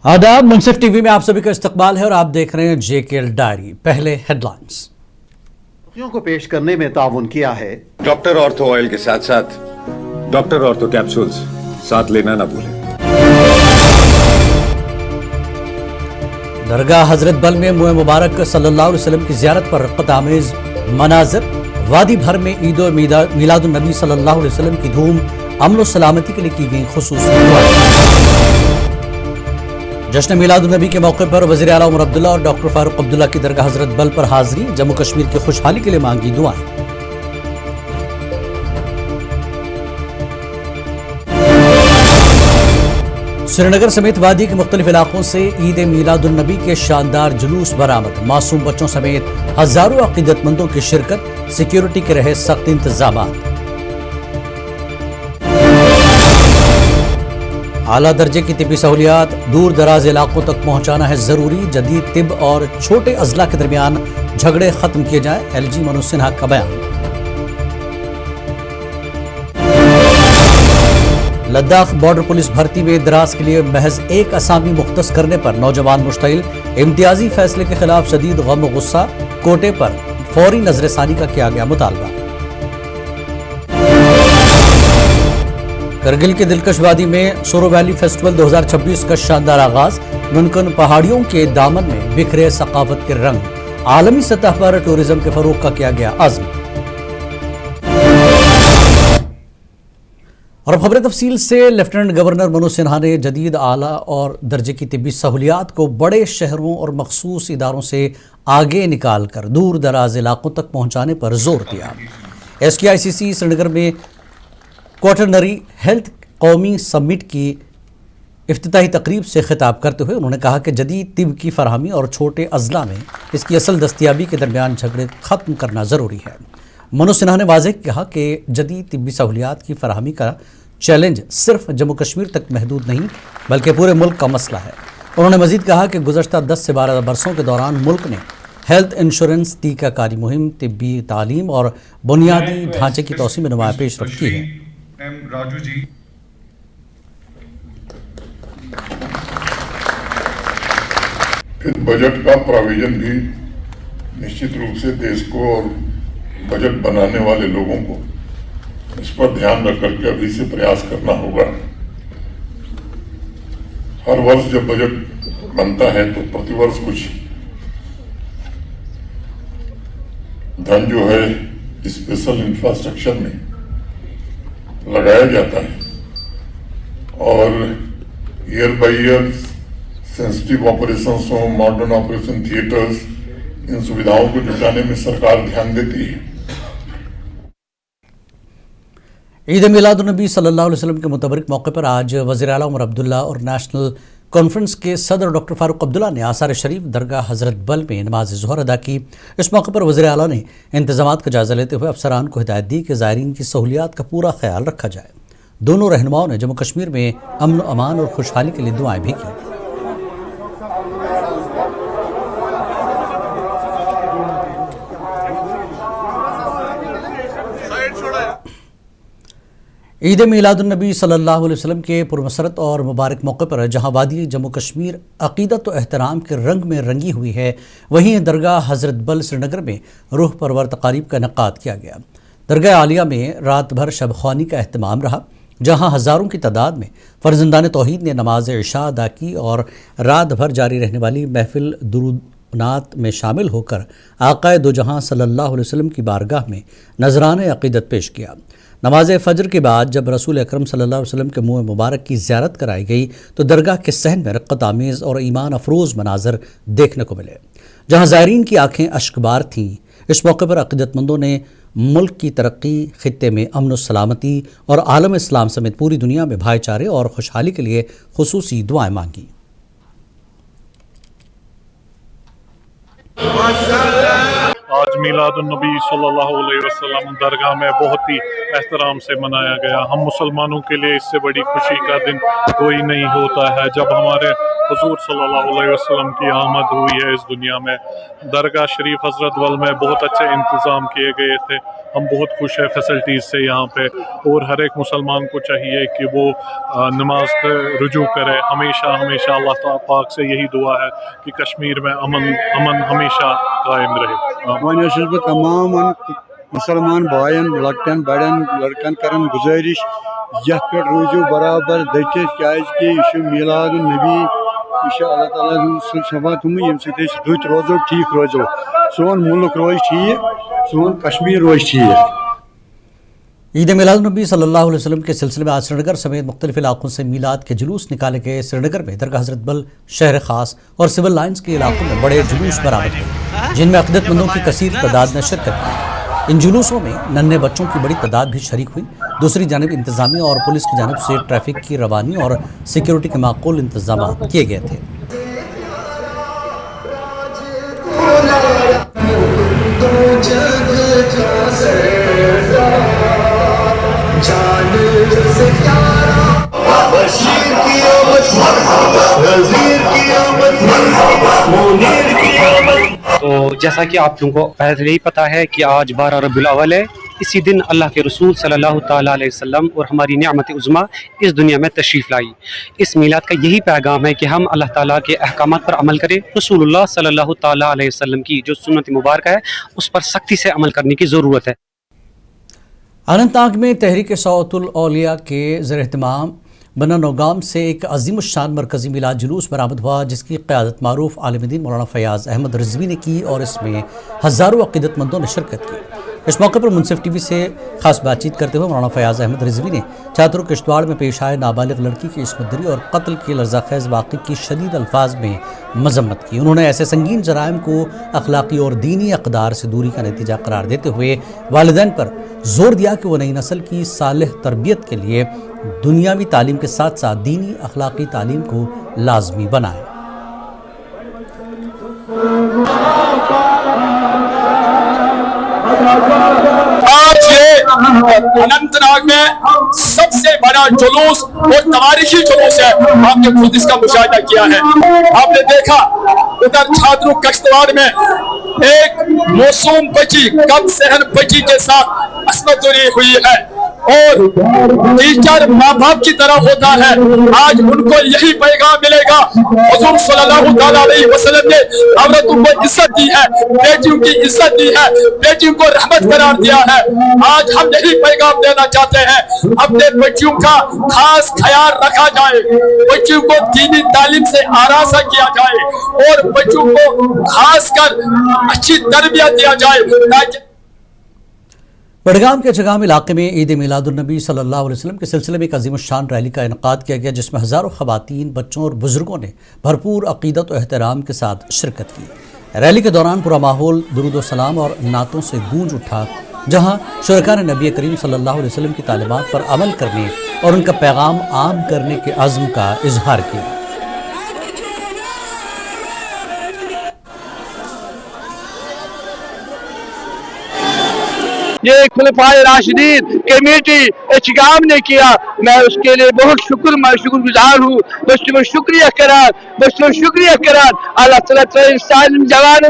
आदाब, मुंसिफ टीवी में आप सभी का इस्तकबाल है और आप देख रहे हैं जेकेएल डायरी। पहले हेडलाइंस को पेश करने में ताउन किया है डॉक्टर ऑर्थो ऑयल के साथ साथ डॉक्टर ऑर्थो कैप्सूल्स साथ लेना ना भूलें। दरगाह हजरत बल में मुए मुबारक सल्लल्लाहु अलैहि वसल्लम की ज़ियारत पर रक़्क़त आमेज़ मनाज़र। वादी भर में ईद और मिलादुन नबी सल्लल्लाहु अलैहि वसल्लम की धूम। अमन और सलामती के लिए की गई खुसूसी दुआएं। जश्न मिलादुन नबी के मौके पर वज़ीर आला उमर अब्दुल्ला और डॉक्टर फारूक अब्दुल्ला की दरगाह हजरत बल पर हाजिरी। जम्मू कश्मीर की खुशहाली के लिए मांगी दुआएं। श्रीनगर समेत वादी के मुख्तलिफ इलाकों से ईद मिलादुन नबी के शानदार जुलूस बरामद। मासूम बच्चों समेत हजारों अकीदतमंदों की शिरकत। सिक्योरिटी के रहे सख्त इंतजामात। आला दर्जे की तिब्बी सहूलियात दूर दराज इलाकों तक पहुंचाना है जरूरी। जदीद तिब और छोटे अजला के दरमियान झगड़े खत्म किए जाएं। एलजी मनोज सिन्हा का बयान। लद्दाख बॉर्डर पुलिस भर्ती में दराज के लिए महज एक असामी मुख्तस करने पर नौजवान मुश्तइल। इम्तियाजी फैसले के खिलाफ शदीद गम व गुस्सा। कोटे पर फौरी नजरसानी का किया गया मुतालबा। करगिल के दिलकश वादी में सोरो वैली फेस्टिवल 2026 का शानदार आगाज। नुनकन पहाड़ियों के दामन में बिखरे सकाफत के रंग। आलमी सतह पर टूरिज्म के फरोग का किया गया अज़्म। और अब खबरें तफसील से। लेफ्टिनेंट गवर्नर मनोज सिन्हा ने जदीद आला और दर्जे की तिब्बी सहूलियात को बड़े शहरों और मखसूस इदारों से आगे निकाल कर दूर दराज इलाकों तक पहुँचाने पर जोर दिया। SKICC श्रीनगर में क्वार्टरनरी हेल्थ कौमी समिट की इफ्तिताही तकरीब से खिताब करते हुए उन्होंने कहा कि जदीद तिब की फरहमी और छोटे अजला में इसकी असल दस्तियाबी के दरमियान झगड़े ख़त्म करना ज़रूरी है। मनोज सिन्हा ने वाज़ेह कहा कि जदीद तिब्बी सहूलियात की फरहमी का चैलेंज सिर्फ जम्मू कश्मीर तक महदूद नहीं बल्कि पूरे मुल्क का मसला है। उन्होंने मज़ीद कहा कि गुज़श्ता 10 से 12 बरसों के दौरान मुल्क ने हेल्थ इंश्योरेंस, टीकाकारी मुहिम, तिब्बी तालीम और बुनियादी ढांचे की तोसी में नुमाया पेशरफ्त की है। राजू जी, फिर बजट का प्रोविजन भी निश्चित रूप से देश को और बजट बनाने वाले लोगों को इस पर ध्यान रख करके अभी से प्रयास करना होगा। हर वर्ष जब बजट बनता है तो प्रतिवर्ष कुछ धन जो है स्पेशल इंफ्रास्ट्रक्चर में लगाया जाता है और year by year sensitive operations हो, मॉडर्न ऑपरेशन थिएटर्स, इन सुविधाओं को जुटाने में सरकार ध्यान देती है। ईद मिलादुन नबी सल्लल्लाहु अलैहि वसल्लम के मुतबरिक मौके पर आज वज़ीर आला उमर अब्दुल्ला और नेशनल कॉन्फ्रेंस के सदर डॉक्टर फारूक अब्दुल्ला ने आसार शरीफ दरगाह हजरत बल में नमाज ज़ोहर अदा की। इस मौके पर वज़ीर आला ने इंतजामात का जायज़ा लेते हुए अफसरान को हिदायत दी कि ज़ायरीन की सहूलियात का पूरा ख्याल रखा जाए। दोनों रहनुमाओं ने जम्मू कश्मीर में अमन अमान और खुशहाली के लिए दुआएं भी की। ईद मिलादुन नबी सल्लल्लाहु अलैहि वसल्लम के पुरमसरत और मुबारक मौके पर जहां वादी जम्मू कश्मीर अक़ीदत और एहतराम के रंग में रंगी हुई है, वहीं दरगाह हजरत बल श्रीनगर में रूह परवर तकारीब का इनेकाद किया गया। दरगाह आलिया में रात भर शब ख्वानी का अहतमाम रहा, जहां हज़ारों की तादाद में फर्जंदान तौहीद ने नमाज इशा अदा की और रात भर जारी रहने वाली महफिल दुरूद नात में शामिल होकर आक़ाए दो जहां सल्लल्लाहु अलैहि वसल्लम की बारगाह में नजराने अक़ीदत पेश किया। नमाज फ़जर के बाद जब रसूल अकरम सल्लल्लाहु अलैहि वसल्लम के मुँह मुबारक की ज़ियारत कराई गई तो दरगाह के सहन में रक़्क़त आमेज़ और ईमान अफरोज़ मनाज़र देखने को मिले, जहाँ ज़ायरीन की आँखें अश्कबार थीं। इस मौके पर अक़ीदतमंदों ने मुल्क की तरक्की, ख़ित्ते में अमन और सलामती और आलम इस्लाम समेत पूरी दुनिया में भाईचारे और खुशहाली के लिए खुसूसी दुआएं मांगी। आज मीलादुन्नबी सल्लल्लाहु अलैहि वसल्लम दरगाह में बहुत ही एहतराम से मनाया गया। हम मुसलमानों के लिए इससे बड़ी खुशी का दिन कोई नहीं होता है जब हमारे हुजूर सल्लल्लाहु अलैहि वसल्लम की आमद हुई है इस दुनिया में। दरगाह शरीफ हज़रत बल में बहुत अच्छे इंतज़ाम किए गए थे। हम बहुत खुश हैं फैसिलिटीज़ से यहाँ पे, और हर एक मुसलमान को चाहिए कि वो नमाज का रुजू करे। हमेशा हमेशा अल्लाह ताला पाक से यही दुआ है कि कश्मीर में अमन हमेशा कायम रहे। वह तमाम मुसलमान भाइन लकटन बड़न लड़कन करन गुजारिश यथ पे रोजो बराबर दचिस क्या मीलादुन नबी अल्लाह ताला शफा तुम यम दुत रोजो ठीक रोजो सोन मुल्क रोज ठीक सोन कश्मीर रोज ठीक। ईद मिलादुन्नबी सल्लल्लाहु अलैहि वसल्लम के सिलसिले में आज श्रीनगर समेत मुख्तलिफ इलाकों से मीलाद के जुलूस निकाले गए। श्रीनगर में दरगाह हज़रत बल, शहर खास और सिविल लाइन्स के इलाकों में बड़े जुलूस बरामद हुए जिनमें अक़ीदतमंदों की कसीर तादाद ने शिरकत की। इन जुलूसों में नन्हे बच्चों की बड़ी तादाद भी शरीक हुई। दूसरी जानिब इंतज़ामिया और पुलिस की जानिब से ट्रैफिक की रवानी और सिक्योरिटी के माकूल इंतजाम किए गए थे। तो जैसा कि आप लोगों को पहले ही पता है कि आज 12 रबीउल अव्वल है। इसी दिन अल्लाह के रसूल सल्लल्लाहु ताला अलैहि वसल्लम और हमारी नियामत उज़्मा इस दुनिया में तशरीफ़ लाई। इस मीलाद का यही पैगाम है कि हम अल्लाह ताला के अहकामात पर अमल करें। रसूलुल्लाह सल्लल्लाहु ताला अलैहि वसल्लम की जो सुन्नत मुबारक है उस पर सख्ती से अमल करने की ज़रूरत है। अनंतनाग में तहरीक सौतुल औलिया के ज़ेर-ए-एहतमाम बना नौगाम से एक अजीम शान मरकज़ी मिलाद जुलूस बरामद हुआ जिसकी क़यादत मारूफ आलिम दीन मौलाना फ़याज़ अहमद रिज़वी ने की और इसमें हज़ारों अक़ीदतमंदों ने शिरकत की। इस मौके पर मुनसिफ टीवी से खास बातचीत करते हुए मौलाना फ़याज़ अहमद रिज़वी ने छात्रों किश्तवाड़ में पेश आए नाबालिग लड़की की इस्मत दरी और कत्ल की लर्ज़ाखेज़ वाक़े की शदीद अल्फाज में मज़म्मत की। उन्होंने ऐसे संगीन जराइम को अखलाक़ी और दीनी अक़दार से दूरी का नतीजा करार देते हुए वालिदैन पर जोर दिया कि वो नई नस्ल की सालिह तरबियत के लिए दुनियावी तालीम के साथ साथ दीनी अखलाक़ी तालीम को लाजमी बनाएं। आज ये अनंतनाग में सबसे बड़ा जुलूस और तवारीखी जुलूस है। आपने खुद इसका मुशाहिदा किया है। आपने देखा उधर छात्रों कश्तवाड़ में एक मासूम बच्ची कम सहन बच्ची के साथ अस्मत हुई है और टीचर माँ बाप की तरह होता है। आज उनको यही पैगाम मिलेगा। हुज़ूर सल्लल्लाहु अलैहि वसल्लम ने औरतों को इज्जत दी है, बेटियों की इज्जत दी है, बेटियों को रहमत करार दिया है। आज हम यही पैगाम देना चाहते हैं, अपने बच्चियों का खास ख्याल रखा जाए, बच्चियों को दीनी तालीम से आरासा किया जाए और बच्चों को खास कर अच्छी तरबियत दिया जाए ताकि बडगाम के जगाम इलाके में ईद मिलादुन्नबी सल्लल्लाहु अलैहि वसल्लम के सिलसिले में एक अजीम शान रैली का इनकाद किया गया जिसमें हज़ारों ख़वातीन, बच्चों और बुजुर्गों ने भरपूर अक़ीदत और एहतराम के साथ शिरकत की। रैली के दौरान पूरा माहौल दुरूद व सलाम और नातों से गूंज उठा जहाँ शुरका ने नबी करीम सल्लल्लाहु अलैहि वसल्लम की तालीमात पर अमल करने और उनका पैगाम आम करने के अज़्म का इजहार किया। ये खुलफाए राशिदीन कमेटी इच्तिगाम ने किया, मैं उसके लिए बहुत शुक्रगुजार हूँ। बच्चों शुक्रिया करार अल्लाह ताला जवान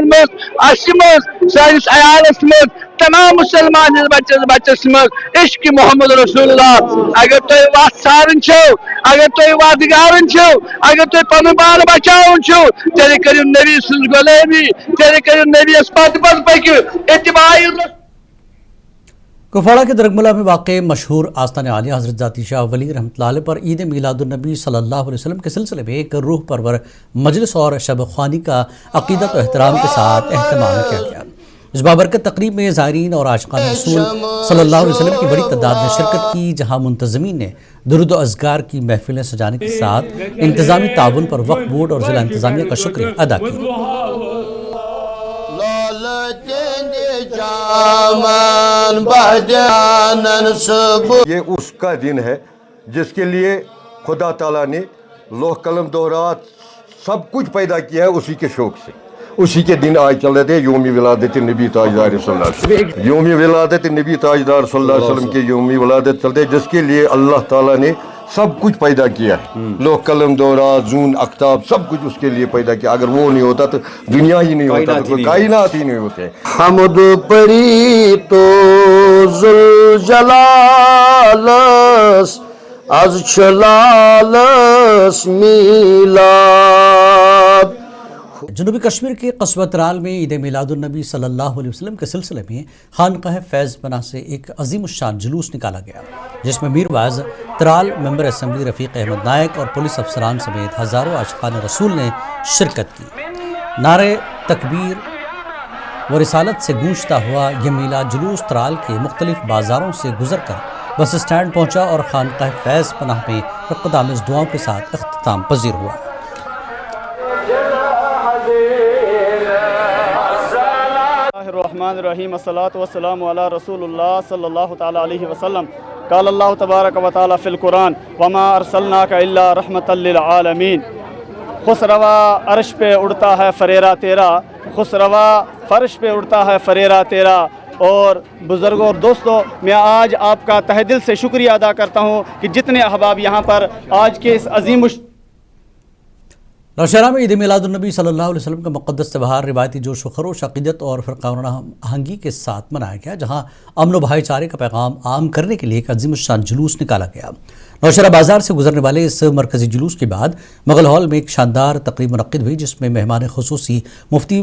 तमाम मुसलमान बच्चस मज इश्क मोहम्मद रसूलुल्लाह अगर तुम वत सारन छो, अगर तुम वदगारन छो, अगर तुम पन बाल बचावन छो तेरे करियो नबी सुन गुलामी, तेरे करियो नबी पद पद पकियो इत्तिबाई। कुपवाड़ा के दरगमुला में वाक़ मशहूर आस्तान आलिया हज़रत ज़ाती शाह वली रहमतुल्लाह अलैह पर ईद मिलादुन्नबी सल्लल्लाहु अलैहि वसल्लम के सिलसिले में एक रूह परवर मजलिस और शब ख्वानी का अक़ीदत और एहतराम के साथ एहतमाम किया गया। इस बाबरकत तकरीब में ज़ायरीन और आशिक़ान रसूल सल्लल्लाहु अलैहि वसल्लम की बड़ी तादाद ने शिरकत की जहाँ मुंतज़मीन ने दुरूद व अज़कार की महफिलें सजाने के साथ इंतज़ामी ताउन पर वक्फ बोर्ड और ज़िला इंतज़ामिया का शुक्रिया अदा किया। ये उसका दिन है जिसके लिए खुदा ताला ने लोह कलम दोहरात सब कुछ पैदा किया है उसी के शौक से, उसी के दिन आज चल रहे थे योमी विलादत नबी ताजदार सल्लल्लाहु अलैहि वसल्लम। योमी विलादत नबी ताजदार सल्लल्लाहु अलैहि वसल्लम के योमी विलादत चलते, जिसके लिए अल्लाह ताला ने सब कुछ पैदा किया है। लोग कलम दौरा जून अख्ताब सब कुछ उसके लिए पैदा किया। अगर वो नहीं होता तो दुनिया ही नहीं होता, तो कायनात ही नहीं होते। हमद परी तो जुल जलालस az çalalas milad। जनूबी कश्मीर के कस्बा तराल में ईद मिलादुन्नबी सल्लल्लाहु अलैहि वसल्लम के सिलसिले में खानकाह फैज़ पनाह से एक अजीमुश्शान जुलूस निकाला गया, जिसमें मीरवाज तराल मेंबर असम्बली रफ़ीक अहमद नायक और पुलिस अफसरान समेत हज़ारों आशिक़ान रसूल ने शिरकत की। नारे तकबीर व रिसालत से गूंजता हुआ यह मिलाद जुलूस तराल के मुख्तलिफ बाज़ारों से गुजर कर बस स्टैंड पहुँचा और खानकाह फैज़ पनाह में रक़्क़त-आमेज़ दुआओं के साथ इख्तिताम पज़ीर हुआ। रहमान अस्सलातु वस्सलामु अला रसूलुल्लाह सल्लल्लाहु तआला अलैहि वसल्लम। क़ाल अल्लाहु तबारक व तआला फ़िल कुरान वमा अरसलनाका इल्ला रहमतल लिल आलमीन। खुसरवा अर्श पे उड़ता है फरेरा तेरा, खुसरवा फर्श पे उड़ता है फरेरा तेरा। और बुज़ुर्गों और दोस्तों, मैं आज आपका तहे दिल से शुक्रिया अदा करता हूँ कि जितने अहबाब यहाँ पर आज के इस अजीम नौशहरा में ईद मिलादुन्नबी सल्लल्लाहु अलैहि वसल्लम का मुक़द्दस त्योहार रिवायती जोश व खरोश, अक़ीदत और फ़िरक़ावाराना आहंगी के साथ मनाया गया, जहाँ अमन व भाईचारे का पैगाम आम करने के लिए एक अज़ीमुश्शान जुलूस निकाला गया। नौशहरा बाज़ार से गुजरने वाले इस मरकज़ी जुलूस के बाद मुग़ल हॉल में एक शानदार तक़रीब मुनक़्क़िद हुई, जिसमें मेहमान ख़ुसूसी मुफ्ती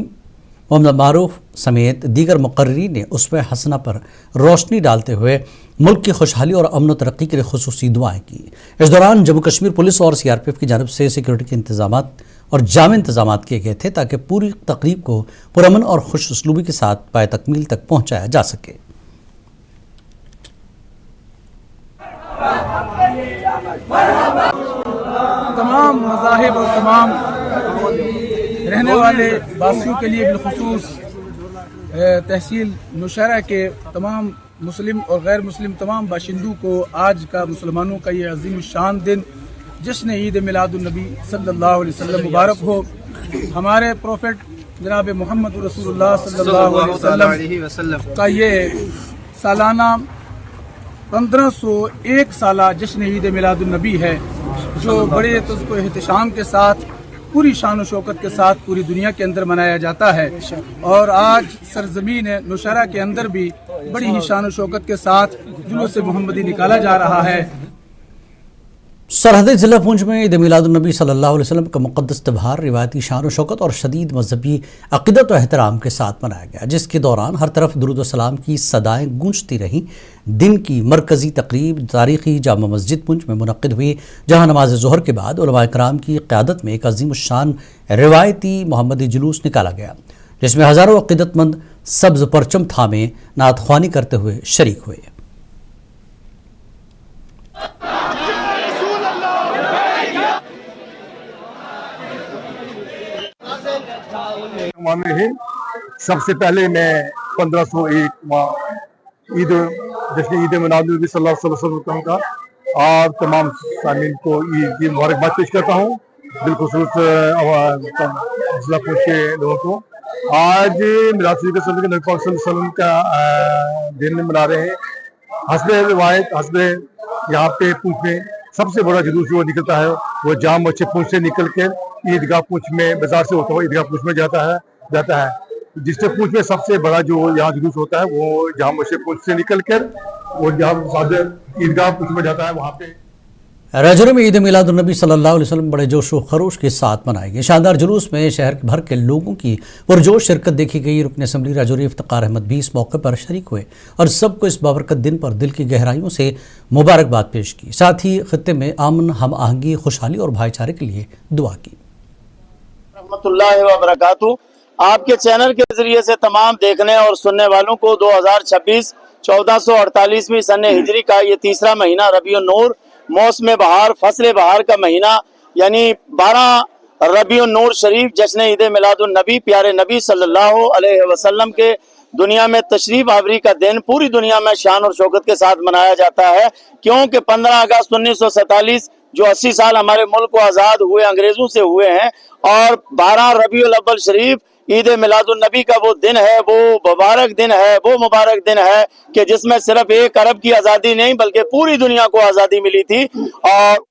मोहम्मद मारूफ समेत दीगर मुक़र्रिरीन ने उसमें हसना पर रोशनी डालते हुए मुल्क की खुशहाली और अमन व तरक्की के लिए खुसूसी दुआएँ की। इस दौरान जम्मू कश्मीर पुलिस और CRPF की जानिब से सिक्योरिटी के इंतजामात और जाम इंतजामात किए गए थे, ताकि पूरी तकरीब को पुरअमन और खुश उसलूबी के साथ पाए तकमील तक पहुँचाया जा सके। तमाम मज़ाहिब और तमाम रहने वाले बासियों के लिए बिलखुसूस तहसील नौशहरा के तमाम मुस्लिम और गैर मुस्लिम तमाम बाशिंदों को आज का मुसलमानों का ये अजीम शान दिन जश्न ईद मिलादुन्नबी सल्लल्लाहु अलैहि वसल्लम मुबारक हो। हमारे प्रोफेट जनाब मोहम्मद रसूलुल्लाह सल्लल्लाहु अलैहि वसल्लम का ये सालाना 1501 साला जश्न ईद मिलादुन्नबी है, जो बड़े तुझको एहतशाम के साथ पूरी शान व शौकत के साथ पूरी दुनिया के अंदर मनाया जाता है। और आज सरजमीन नौशहरा के अंदर भी बड़ी ही शान व शौकत के साथ जुलूस मोहम्मदी निकाला जा रहा है। सरहदी ज़िला पुंछ में ईद मिलादुन्नबी सल्लल्लाहु अलैहि वसल्लम का मुक़द्दस त्योहार रिवायती शान व शौकत और शदीद मजहबी अक़ीदत व एहतराम के साथ मनाया गया, जिसके दौरान हर तरफ दुरूद व सलाम की सदाएँ गूंजती रहीं। दिन की मरकज़ी तकरीब तारीख़ी जामा मस्जिद पुंछ में मुनक़्क़िद हुई, जहाँ नमाज ज़ोहर के बाद उलमाए कराम की क़यादत में एक अज़ीमुश्शान रिवायती मोहम्मदी जुलूस निकाला गया, जिसमें हज़ारों अक़ीदतमंद सब्ज़ परचम थामे नात ख़्वानी करते हुए शरीक हुए। सबसे पहले मैं 1501 ईद जश्न ईद मिलादुन्नबी सल्लल्लाहु अलैहि वसल्लम का और तमाम सामीन को ईद की मुबारकबाद पेश करता हूँ, बिलखुसूस जिला पुंछ के लोगों को। आज मिलाद नबी सल्लल्लाहु अलैहि वसल्लम का दिन मना रहे हैं। हस्ब रिवायत हस्ब यहाँ पे पुंछ में सबसे बड़ा जुलूस जो निकलता है वो जाम मस्जिद पुंछ से निकल कर ईदगाह पुंछ में बाजार से होता हुआ ईदगाह पुंछ में जाता है। जिससे पुंछ में सबसे बड़ा जो यहाँ जुलूस होता है वो जाम मस्जिद पुंछ से निकल कर वो जहाँ ईदगाह पुंछ में जाता है, वहाँ पे राजौरी में ईद मिलादुन्नबी सल्लल्लाहु अलैहि वसल्लम बड़े जोश व खरोश के साथ मनाई गई। शानदार जुलूस में शहर भर के लोगों की पुरजोश शिरकत देखी गई। रुकन असम्बली राजौरी इफ्तिकार अहमद भी इस मौके पर शरीक हुए और सबको इस बाबरकत दिन पर दिल की गहराइयों से मुबारकबाद पेश की। साथ ही खित्ते में अमन, हम आहंगी, खुशहाली और भाईचारे के लिए दुआ की। रहमतुल्लाहि व बरकातहू। आपके चैनल के जरिए से तमाम देखने और सुनने वालों को 2026 1448वीं सन हिजरी का ये तीसरा महीना रबीउन नूर मौसम बहार फसल बहार का महीना यानी 12 रबीउन नूर शरीफ जश्न ईद मिलादुन्नबी प्यारे नबी सल्लल्लाहु अलैहि वसल्लम के दुनिया में तशरीफ आवरी का दिन पूरी दुनिया में शान और शौकत के साथ मनाया जाता है, क्योंकि 15 अगस्त 1947 जो 80 साल हमारे मुल्क को आज़ाद हुए अंग्रेज़ों से हुए हैं और 12 रबीउल अव्वल शरीफ عید میلاد النبی کا وہ دن ہے، وہ مبارک دن ہے، وہ مبارک دن ہے کہ جس میں صرف 1 ارب کی آزادی نہیں بلکہ پوری دنیا کو آزادی ملی تھی۔ اور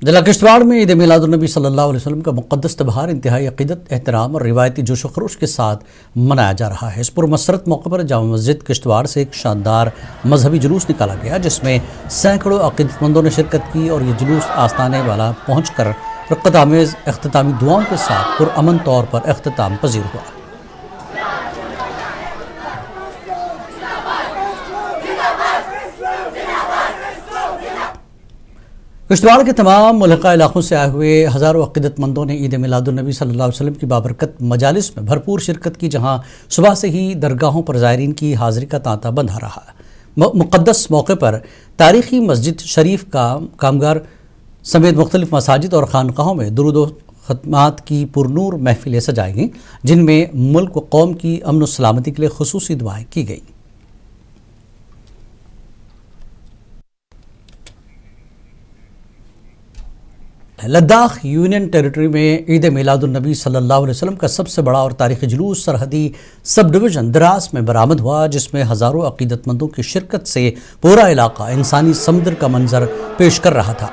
ضلع کشتواڑ میں عید میلاد النبی صلی اللہ علیہ وسلم کا مقدس تہوار انتہائی عقیدت، احترام اور روایتی جوش و خروش کے ساتھ منایا جا رہا ہے۔ اس پرمسرت موقع پر جامع مسجد کشتواڑ سے ایک شاندار مذہبی جلوس نکالا گیا جس میں سینکڑوں عقیدت مندوں نے شرکت کی اور یہ جلوس آستانے والا پہنچ کر رقت آمیز اختتامی دعاؤں کے ساتھ پرامن طور پر اختتام پذیر ہوا۔ کشتواڑ کے تمام ملحقہ علاقوں سے آئے ہوئے ہزاروں عقیدت مندوں نے عید میلاد النبی صلی اللہ علیہ وسلم کی بابرکت مجالس میں بھرپور شرکت کی، جہاں صبح سے ہی درگاہوں پر زائرین کی حاضری کا تانتا بندھا رہا۔ مقدس موقع پر تاریخی مسجد شریف کا کامگار سمیت مختلف مساجد اور خانقاہوں میں درود و ختمات کی پرنور محفلیں سجائی گئیں، جن میں ملک و قوم کی امن و سلامتی کے لیے خصوصی دعائیں کی گئیں۔ لداخ یونین ٹیریٹری میں عید میلاد النبی صلی اللہ علیہ وسلم کا سب سے بڑا اور تاریخی جلوس سرحدی سب ڈویژن دراس میں برآمد ہوا، جس میں ہزاروں عقیدت مندوں کی شرکت سے پورا علاقہ انسانی سمندر کا منظر پیش کر رہا تھا۔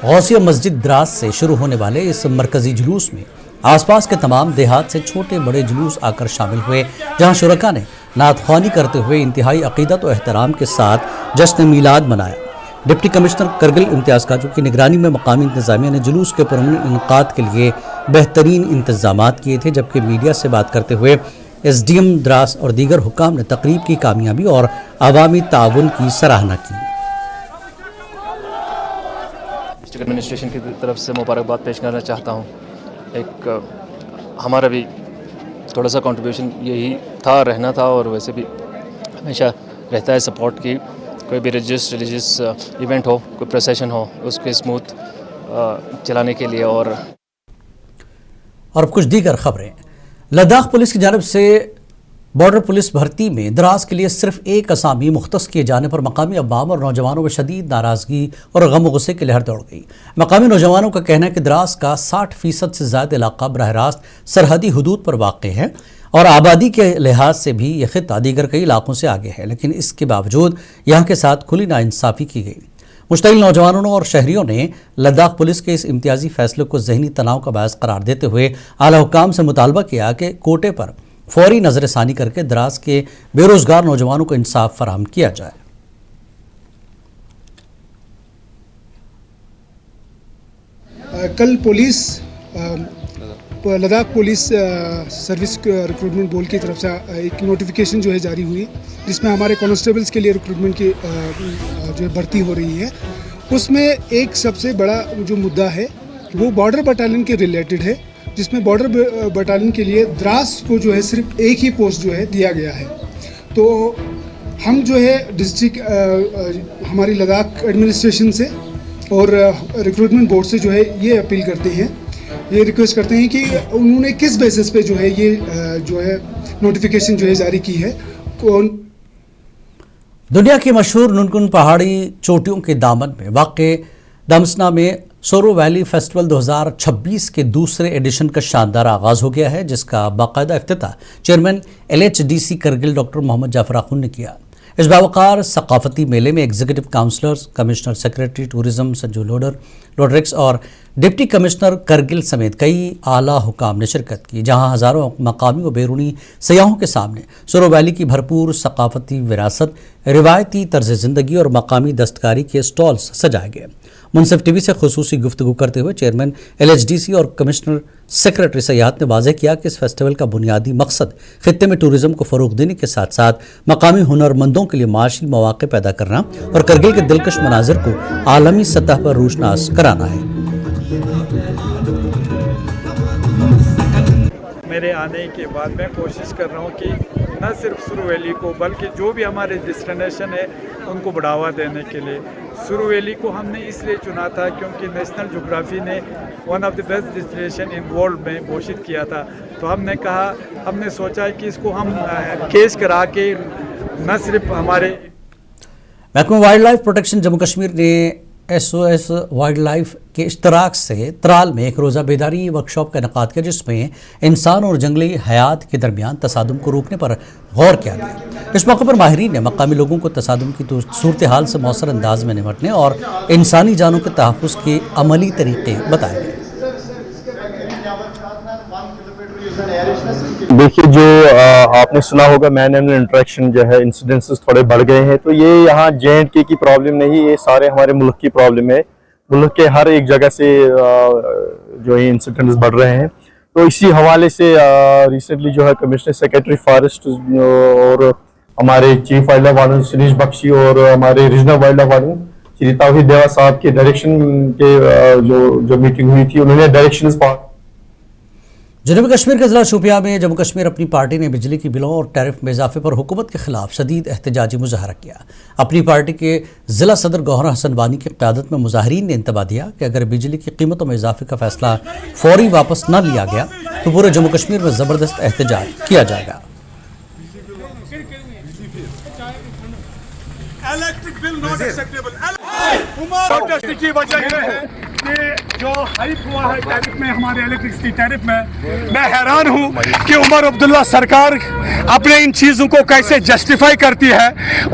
غوثیہ مسجد دراس سے شروع ہونے والے اس مرکزی جلوس میں آس پاس کے تمام دیہات سے چھوٹے بڑے جلوس آ کر شامل ہوئے، جہاں شرکاء نے نعت خوانی کرتے ہوئے انتہائی عقیدت و احترام کے ساتھ جشن میلاد منایا۔ ڈپٹی کمشنر کرگل امتیاز کاجو کی نگرانی میں مقامی انتظامیہ نے جلوس کے پرامن انعقاد کے لیے بہترین انتظامات کیے تھے، جبکہ میڈیا سے بات کرتے ہوئے ایس ڈی ایم دراس اور دیگر حکام نے تقریب کی کامیابی اور عوامی تعاون کی سراہنا کی۔ ڈسٹرکٹ ایڈمنسٹریشن کی طرف سے مبارکباد پیش کرنا چاہتا ہوں۔ ایک ہمارا بھی تھوڑا سا کنٹریبیوشن یہی تھا، رہنا تھا، اور ویسے بھی ہمیشہ رہتا ہے سپورٹ کی۔ کوئی بھی ریلیجیس ایونٹ ہو، کوئی پروسیشن ہو، اس کے اسموتھ چلانے کے لیے۔ اور کچھ دیگر خبریں۔ لداخ پولیس کی جانب سے بارڈر پولیس بھرتی میں دراس کے لیے صرف ایک اسامی مختص کیے جانے پر مقامی عوام اور نوجوانوں میں شدید ناراضگی اور غم و غصے کی لہر دوڑ گئی۔ مقامی نوجوانوں کا کہنا ہے کہ دراس کا 60% سے زائد علاقہ براہ راست سرحدی حدود پر واقع ہے اور آبادی کے لحاظ سے بھی یہ خطہ دیگر کئی علاقوں سے آگے ہے، لیکن اس کے باوجود یہاں کے ساتھ کھلی ناانصافی کی گئی۔ مشتعل نوجوانوں اور شہریوں نے لداخ پولیس کے اس امتیازی فیصلے کو ذہنی تناؤ کا باعث قرار دیتے ہوئے اعلی حکام سے مطالبہ کیا کہ کوٹے پر فوری نظر ثانی کر کے دراس کے بے روزگار نوجوانوں کو انصاف فراہم کیا جائے۔ کل Ladakh police service recruitment board کی طرف سے ایک نوٹیفیکیشن جو ہے جاری ہوئی، جس میں ہمارے کانسٹیبلز کے لیے ریکروٹمنٹ کی جو بھرتی ہو رہی ہے۔ اس میں ایک سب سے بڑا جو مدعا ہے وہ بارڈر بٹالین کے ریلیٹڈ ہے، جس میں بارڈر بٹالین کے لیے دراس کو جو ہے صرف ایک ہی پوسٹ جو ہے دیا گیا ہے۔ تو ہم جو ہے ڈسٹرکٹ ہماری لداخ ایڈمنسٹریشن سے اور ریکروٹمنٹ بورڈ سے جو ہے یہ اپیل کرتے ہیں، یہ ریکویسٹ کرتے ہیں کہ انہوں نے کس بیسس پہ جو ہے یہ جو ہے نوٹیفیکیشن جو ہے جاری کی ہے۔ دنیا کی مشہور ننکن پہاڑی چوٹیوں کے دامن میں واقع دمسنا میں سورو ویلی فیسٹیول 2026 کے دوسرے ایڈیشن کا شاندار آغاز ہو گیا ہے، جس کا باقاعدہ افتتاح chairman LHDC Kargil doctor Muhammad Jafar Akhoond نے کیا۔ اس باوقار ثقافتی میلے میں executive councillors, commissioner secretary tourism Sanju لوڈرکس اور ڈپٹی کمشنر کرگل سمیت کئی اعلیٰ حکام نے شرکت کی، جہاں ہزاروں مقامی و بیرونی سیاحوں کے سامنے سورو ویلی کی بھرپور ثقافتی وراثت، روایتی طرز زندگی اور مقامی دستکاری کے سٹالز سجائے گئے۔ منصف ٹی وی سے خصوصی گفتگو کرتے ہوئے چیئرمین LHDC اور کمشنر سیکریٹری سیاحت نے واضح کیا کہ اس فیسٹیول کا بنیادی مقصد خطے میں ٹورزم کو فروغ دینے کے ساتھ ساتھ مقامی ہنرمندوں کے لیے معاشی مواقع پیدا کرنا اور کرگل کے دلکش مناظر کو عالمی سطح پر روشناس کرانا ہے۔ میرے آنے کے بعد میں کوشش کر رہا ہوں کہ نہ صرف سورو ویلی کو بلکہ جو بھی ہمارے ڈیسٹینیشن ہے ان کو بڑھاوا دینے کے لیے۔ سورو ویلی کو ہم نے اس لیے چنا تھا کیونکہ نیشنل جغرافی نے one of the best destination in world میں گھوشت کیا تھا، تو ہم نے کہا، ہم نے سوچا کہ اس کو ہم کیس کرا کے نہ صرف ہمارے محکمہ wild life protection Jammu Kashmir نے SOS وائلڈ لائف کے اشتراک سے ترال میں ایک روزہ بیداری ورکشاپ کا انعقاد کیا، جس میں انسان اور جنگلی حیات کے درمیان تصادم کو روکنے پر غور کیا گیا۔ اس موقع پر ماہرین نے مقامی لوگوں کو تصادم کی صورتحال سے مؤثر انداز میں نمٹنے اور انسانی جانوں کے تحفظ کے عملی طریقے بتائے گئے۔ دیکھیے، جو آپ نے سنا ہوگا مین اینڈ انٹریکشن جو ہے انسیڈنسز تھوڑے بڑھ گئے ہیں، تو یہ یہاں JNK کی پرابلم نہیں، یہ سارے ہمارے ملک کی پرابلم ہے۔ ملک کے ہر ایک جگہ سے جو یہ انسیڈنٹس بڑھ رہے ہیں، تو اسی حوالے سے ریسنٹلی جو ہے کمشنر سیکرٹری فارسٹ اور ہمارے چیف وائلڈ لائف وارڈن سنیش بخشی اور ہمارے ریجنل وائلڈ لائف وارڈن شری توحید دیوا صاحب کے ڈائریکشن کے جو میٹنگ ہوئی تھی، انہوں نے ڈائریکشنز جنوبی کشمیر کے ضلع شوپیاں میں جموں کشمیر اپنی پارٹی نے بجلی کی بلوں اور ٹیرف میں اضافے پر حکومت کے خلاف شدید احتجاجی مظاہرہ کیا۔ اپنی پارٹی کے ضلع صدر گوہر حسن وانی کی قیادت میں مظاہرین نے انتباہ دیا کہ اگر بجلی کی قیمتوں میں اضافے کا فیصلہ فوری واپس نہ لیا گیا تو پورے جموں کشمیر میں زبردست احتجاج کیا جائے گا۔ پروٹیسٹ کی وجہ یہ ہے کہ جو ہائپ ہوا ہے ٹیرف میں، ہمارے الیکٹرسٹی ٹیرف میں حیران ہوں کہ عمر عبداللہ سرکار اپنے ان چیزوں کو کیسے جسٹیفائی کرتی ہے۔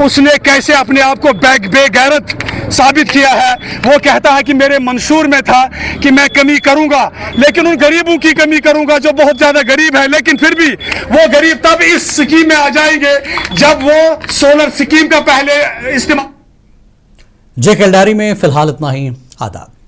اس نے کیسے اپنے آپ کو بے غیرت ثابت کیا ہے۔ وہ کہتا ہے کہ میرے منشور میں تھا کہ میں کمی کروں گا، لیکن ان غریبوں کی کمی کروں گا جو بہت زیادہ غریب ہے، لیکن پھر بھی وہ غریب تب اس سکیم میں آ جائیں گے جب وہ سولر سکیم کا پہلے استعمال۔ جے کیلڈاری میں فی الحال اتنا ہی۔ آداب۔